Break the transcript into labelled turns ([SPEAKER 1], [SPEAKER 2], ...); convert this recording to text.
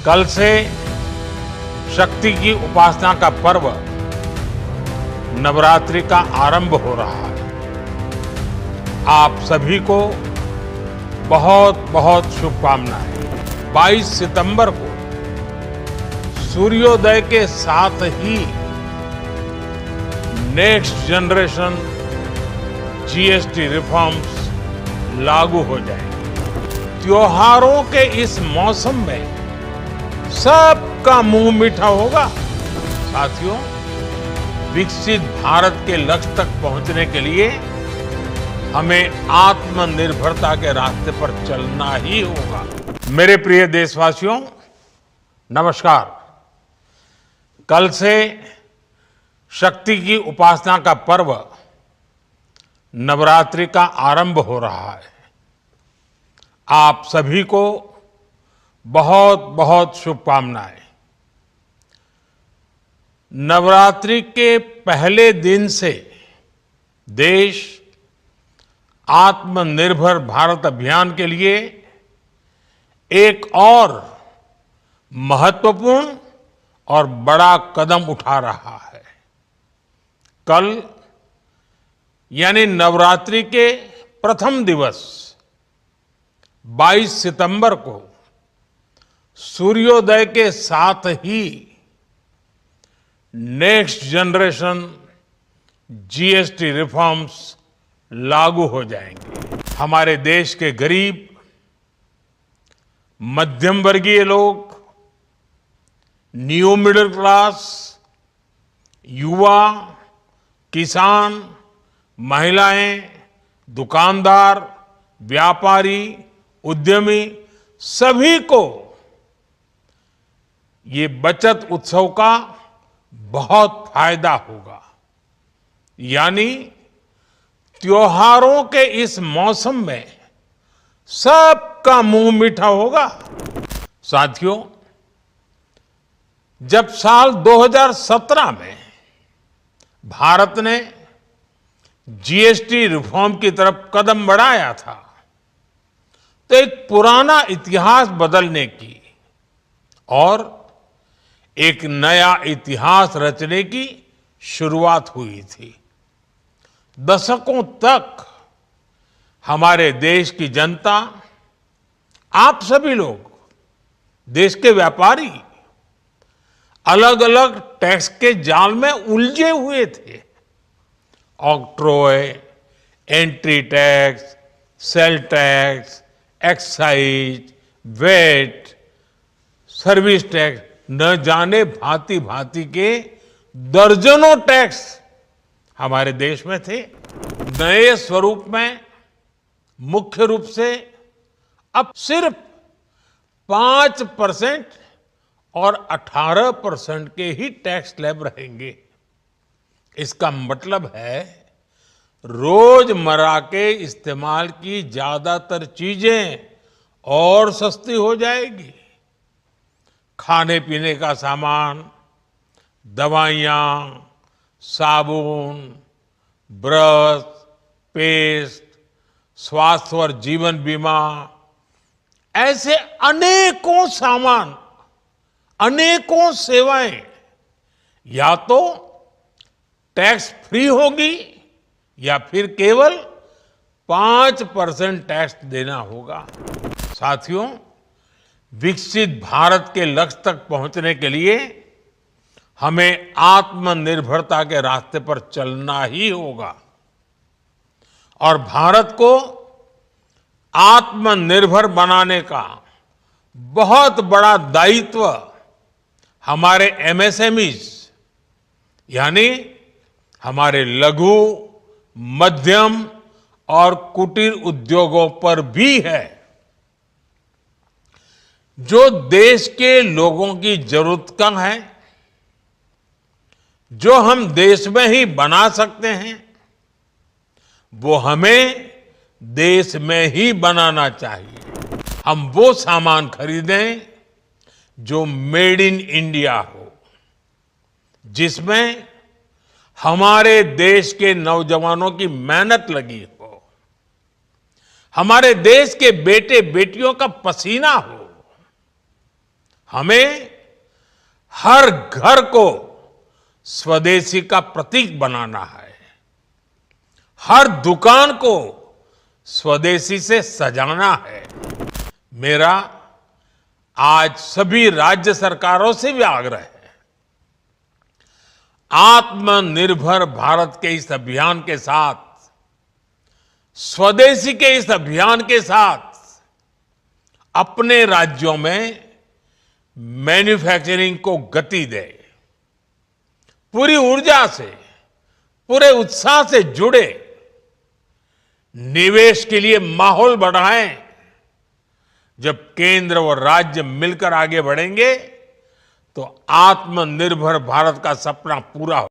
[SPEAKER 1] कल से शक्ति की उपासना का पर्व नवरात्रि का आरंभ हो रहा है। आप सभी को बहुत बहुत शुभकामनाएं। 22 सितंबर को सूर्योदय के साथ ही नेक्स्ट जनरेशन जीएसटी रिफॉर्म्स लागू हो जाएंगे। त्योहारों के इस मौसम में सबका मुंह मीठा होगा। साथियों, विकसित भारत के लक्ष्य तक पहुंचने के लिए हमें आत्मनिर्भरता के रास्ते पर चलना ही होगा। मेरे प्रिय देशवासियों, नमस्कार। कल से शक्ति की उपासना का पर्व नवरात्रि का आरंभ हो रहा है। आप सभी को बहुत बहुत शुभकामनाएं। नवरात्रि के पहले दिन से देश आत्मनिर्भर भारत अभियान के लिए एक और महत्वपूर्ण और बड़ा कदम उठा रहा है। कल यानी नवरात्रि के प्रथम दिवस 22 सितंबर को सूर्योदय के साथ ही नेक्स्ट जनरेशन जीएसटी रिफॉर्म्स लागू हो जाएंगे। हमारे देश के गरीब, मध्यम वर्गीय लोग, न्यू मिडिल क्लास, युवा, किसान, महिलाएं, दुकानदार, व्यापारी, उद्यमी, सभी को ये बचत उत्सव का बहुत फायदा होगा। यानी त्योहारों के इस मौसम में सबका मुंह मीठा होगा। साथियों, जब साल 2017 में भारत ने जीएसटी रिफॉर्म की तरफ कदम बढ़ाया था, तो एक पुराना इतिहास बदलने की और एक नया इतिहास रचने की शुरुआत हुई थी। दशकों तक हमारे देश की जनता, आप सभी लोग, देश के व्यापारी अलग अलग टैक्स के जाल में उलझे हुए थे। Octroi, entry tax, sale tax, excise, VAT, service tax, न जाने भांति भांति के दर्जनों टैक्स हमारे देश में थे। नए स्वरूप में मुख्य रूप से अब सिर्फ 5% और 18% के ही टैक्स स्लैब रहेंगे। इसका मतलब है रोजमर्रा के इस्तेमाल की ज्यादातर चीजें और सस्ती हो जाएगी। खाने पीने का सामान, दवाइयाँ, साबुन, ब्रश, पेस्ट, स्वास्थ्य और जीवन बीमा, ऐसे अनेकों सामान, अनेकों सेवाएं या तो टैक्स फ्री होगी या फिर केवल 5% टैक्स देना होगा। साथियों, विकसित भारत के लक्ष्य तक पहुंचने के लिए हमें आत्मनिर्भरता के रास्ते पर चलना ही होगा और भारत को आत्मनिर्भर बनाने का बहुत बड़ा दायित्व हमारे एमएसएमईज यानी हमारे लघु, मध्यम और कुटीर उद्योगों पर भी है, जो देश के लोगों की जरूरत का है, जो हम देश में ही बना सकते हैं, वो हमें देश में ही बनाना चाहिए। हम वो सामान खरीदें जो मेड इन इंडिया हो, जिसमें हमारे देश के नौजवानों की मेहनत लगी हो, हमारे देश के बेटे बेटियों का पसीना हो, हमें हर घर को स्वदेशी का प्रतीक बनाना है, हर दुकान को स्वदेशी से सजाना है। मेरा आज सभी राज्य सरकारों से भी आग्रह है, आत्मनिर्भर भारत के इस अभियान के साथ, स्वदेशी के इस अभियान के साथ अपने राज्यों में मैन्युफैक्चरिंग को गति दें, पूरी ऊर्जा से, पूरे उत्साह से जुड़े, निवेश के लिए माहौल बढ़ाएं। जब केंद्र और राज्य मिलकर आगे बढ़ेंगे तो आत्मनिर्भर भारत का सपना पूरा हो।